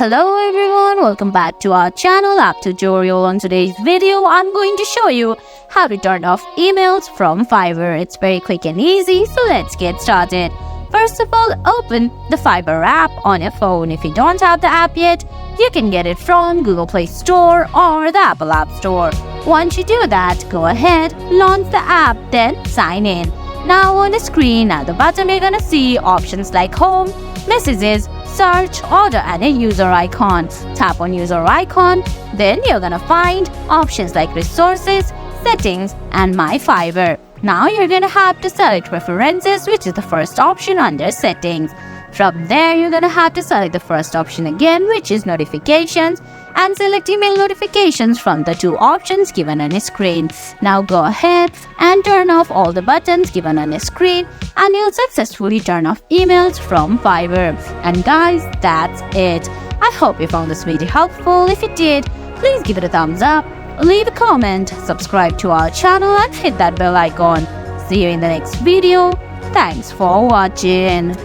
Hello everyone, welcome back to our channel app tutorial. On today's video, I'm going to show you how to turn off emails from Fiverr. It's very quick and easy, so let's get started. First of all, open the Fiverr app on your phone. If you don't have the app yet, you can get it from Google Play Store or the Apple App Store. Once you do that, go ahead, launch the app, then sign in. Now on the screen, at the bottom, you're gonna see options like Home, Messages, Search, Order, and a user icon. Tap on user icon, then you're gonna find options like Resources, Settings, and My Fiverr. Now you're gonna have to select Preferences, which is the first option under Settings. From there, you're gonna have to select the first option again, which is Notifications, and select email notifications from the two options given on your screen. Now go ahead and turn off all the buttons given on your screen, and you'll successfully turn off emails from Fiverr. And guys, that's it. I hope you found this video helpful. If you did, please give it a thumbs up, leave a comment, subscribe to our channel, and hit that bell icon. See you in the next video. Thanks for watching.